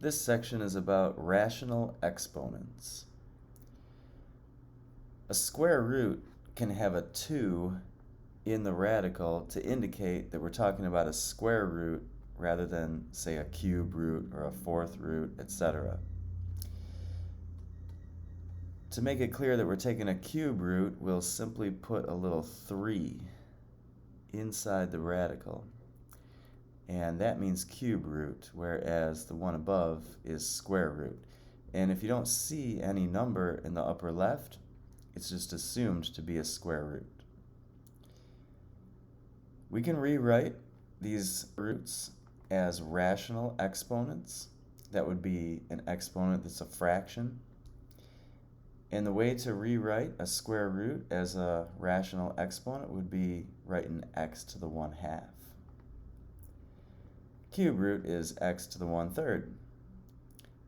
This section is about rational exponents. A square root can have a 2 in the radical to indicate that we're talking about a square root rather than, say, a cube root or a fourth root, etc. To make it clear that we're taking a cube root, we'll simply put a little 3 inside the radical. And that means cube root, whereas the one above is square root. And if you don't see any number in the upper left, it's just assumed to be a square root. We can rewrite these roots as rational exponents. That would be an exponent that's a fraction. And the way to rewrite a square root as a rational exponent would be writing x to the 1/2. Cube root is x to the 1/3.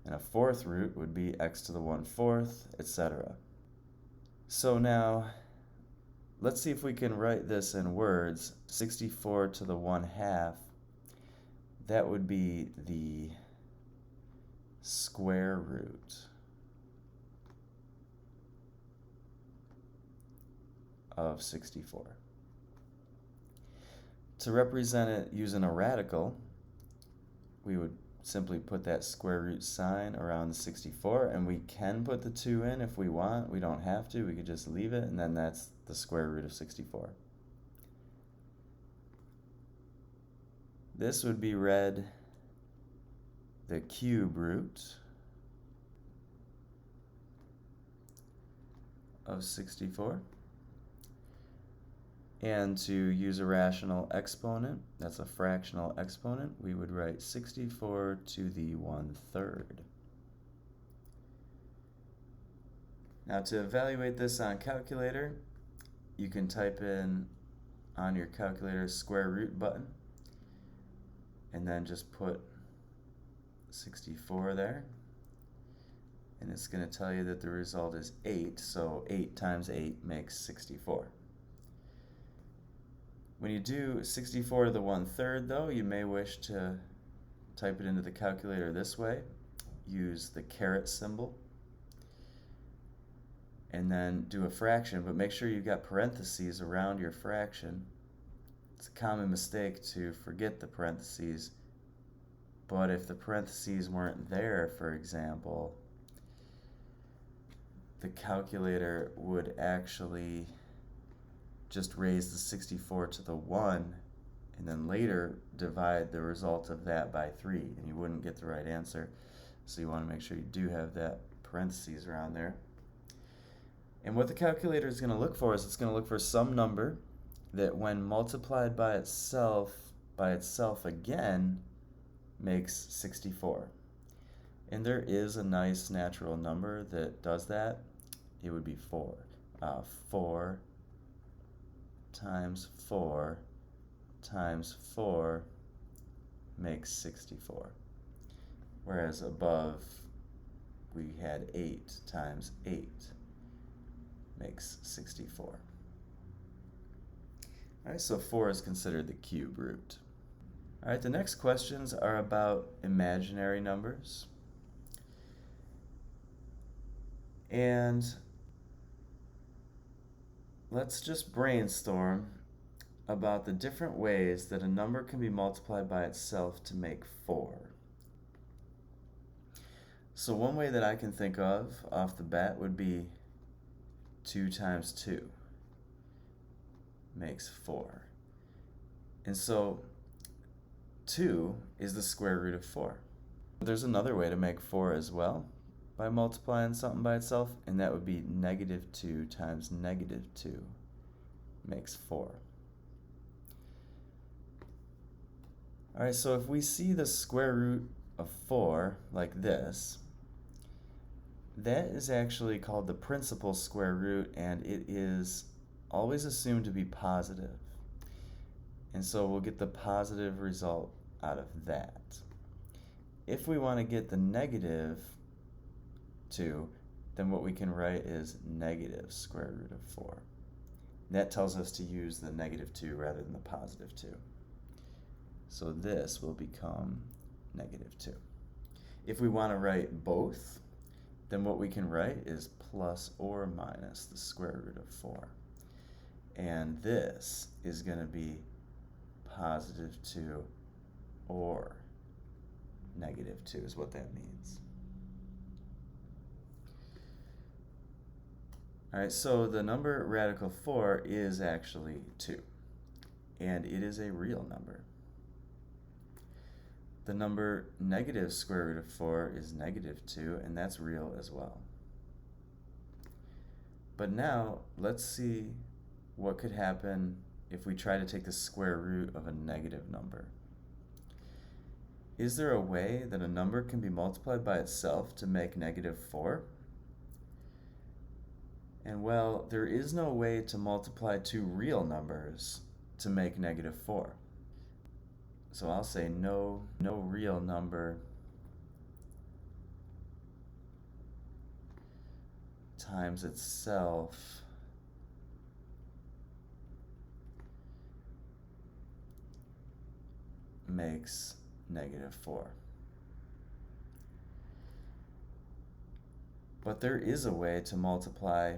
And a fourth root would be x to the 1/4, etc. So now, let's see if we can write this in words. 64 to the 1/2, that would be the square root of 64. To represent it using a radical, we would simply put that square root sign around the 64, and we can put the 2 in if we want. We don't have to. We could just leave it, and then that's the square root of 64. This would be read the cube root of 64. And to use a rational exponent, that's a fractional exponent, we would write 64 to the 1/3. Now to evaluate this on calculator, you can type in on your calculator square root button, and then just put 64 there. And it's going to tell you that the result is 8, so 8 times 8 makes 64. When you do 64 to the 1/3 though, you may wish to type it into the calculator this way. Use the caret symbol and then do a fraction, but make sure you've got parentheses around your fraction. It's a common mistake to forget the parentheses, but if the parentheses weren't there, for example, the calculator would actually just raise the 64 to the 1 and then later divide the result of that by 3, and you wouldn't get the right answer. So you want to make sure you do have that parentheses around there. And what the calculator is going to look for is it's going to look for some number that when multiplied by itself again makes 64. And there is a nice natural number that does that. It would be 4. 4 times 4 times 4 makes 64. Whereas above we had 8 times 8 makes 64. Alright, so 4 is considered the cube root. Alright, the next questions are about imaginary numbers. And let's just brainstorm about the different ways that a number can be multiplied by itself to make 4. So one way that I can think of off the bat would be 2 times 2 makes 4. And so 2 is the square root of 4. There's another way to make 4 as well by multiplying something by itself, and that would be -2 times -2 makes 4. Alright, so if we see the square root of 4 like this, that is actually called the principal square root, and it is always assumed to be positive. And so we'll get the positive result out of that. If we want to get the -2, then what we can write is negative square root of 4. That tells us to use the -2 rather than the +2. So this will become -2. If we want to write both, then what we can write is plus or minus the square root of 4. And this is going to be positive 2 or negative 2 is what that means. Alright, so the number radical 4 is actually 2, and it is a real number. The number negative square root of 4 is negative 2, and that's real as well. But now, let's see what could happen if we try to take the square root of a negative number. Is there a way that a number can be multiplied by itself to make negative 4? And well, there is no way to multiply two real numbers to make negative 4. So I'll say no real number times itself makes negative 4. But there is a way to multiply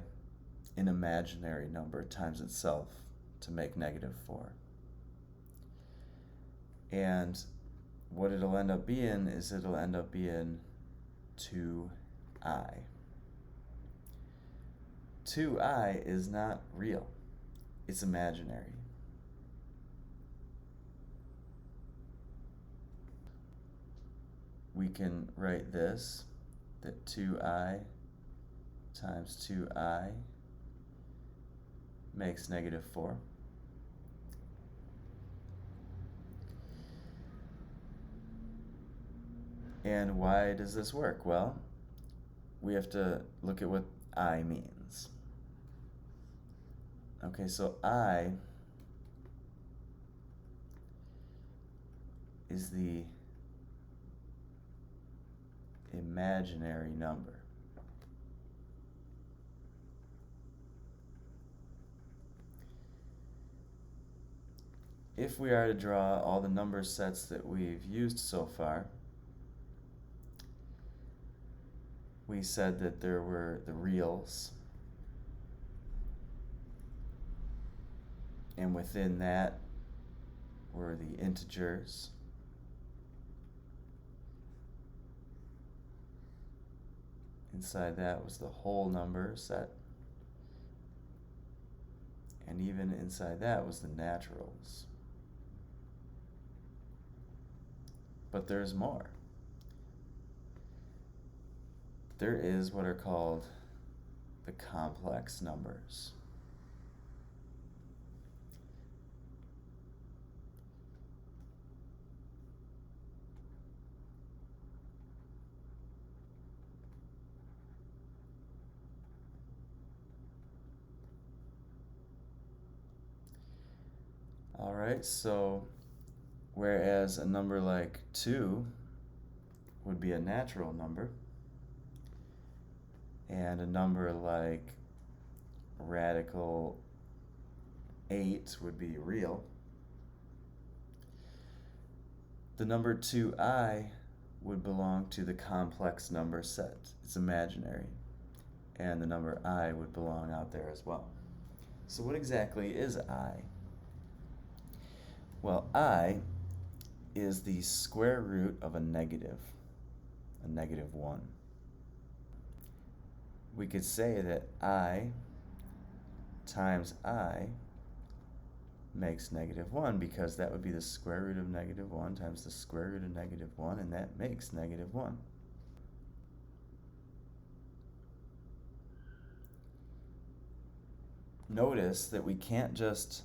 an imaginary number times itself to make negative 4. And what it'll end up being is it'll end up being 2i. 2i is not real. It's imaginary. We can write this, that 2i times 2i makes negative 4. And why does this work? Well, we have to look at what I means. Okay, so I is the imaginary number. If we are to draw all the number sets that we've used so far, we said that there were the reals, and within that were the integers, inside that was the whole number set, and even inside that was the naturals. But there's more. There is what are called the complex numbers. All right, so whereas a number like 2 would be a natural number, and a number like radical 8 would be real, the number 2i would belong to the complex number set. It's imaginary. And the number I would belong out there as well. So what exactly is I? Well, I is the square root of a negative 1. We could say that I times I makes negative 1, because that would be the square root of negative 1 times the square root of negative 1, and that makes negative 1. Notice that we can't just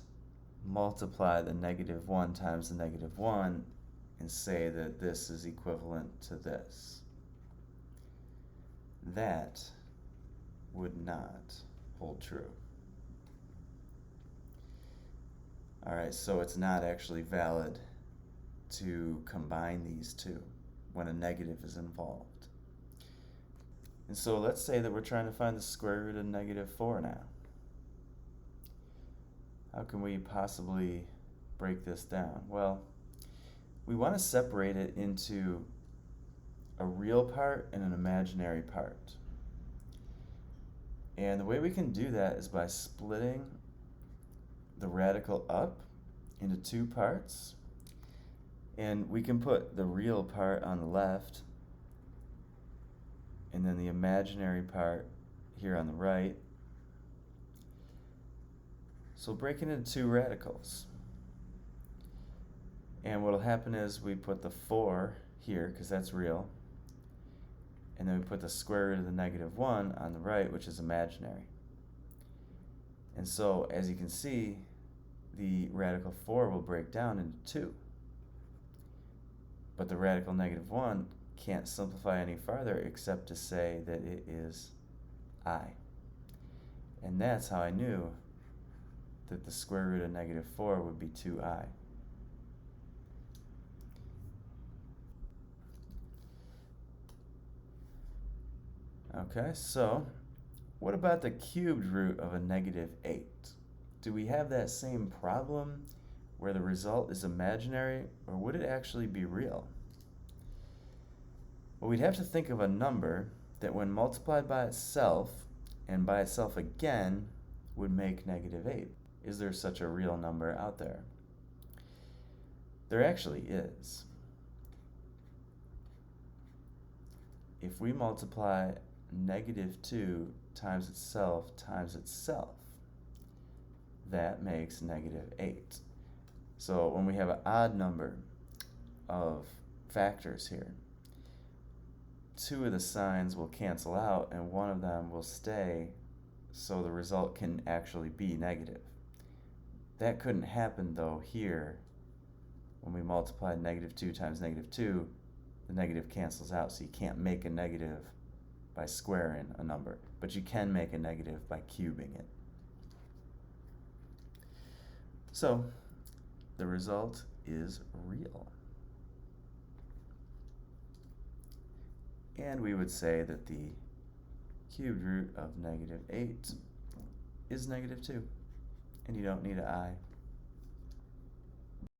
multiply the negative 1 times the negative 1 and say that this is equivalent to this. That would not hold true. Alright, so it's not actually valid to combine these two when a negative is involved. And so let's say that we're trying to find the square root of negative 4 now. How can we possibly break this down? Well, we want to separate it into a real part and an imaginary part. And the way we can do that is by splitting the radical up into two parts. And we can put the real part on the left and then the imaginary part here on the right. So we'll break it into two radicals. And what will happen is we put the 4 here, because that's real. And then we put the square root of the negative 1 on the right, which is imaginary. And so, as you can see, the radical 4 will break down into 2. But the radical negative 1 can't simplify any farther except to say that it is I. And that's how I knew that the square root of negative 4 would be 2i. Okay, so what about the cubed root of a negative 8? Do we have that same problem where the result is imaginary, or would it actually be real? Well, we'd have to think of a number that when multiplied by itself and by itself again would make negative 8. Is there such a real number out there? There actually is. If we multiply negative 2 times itself, that makes negative 8. So when we have an odd number of factors here, 2 of the signs will cancel out and one of them will stay, so the result can actually be negative. That couldn't happen though here. When we multiply negative 2 times negative 2, the negative cancels out, so you can't make a negative by squaring a number, but you can make a negative by cubing it. So the result is real. And we would say that the cubed root of negative 8 is negative 2, and you don't need an I.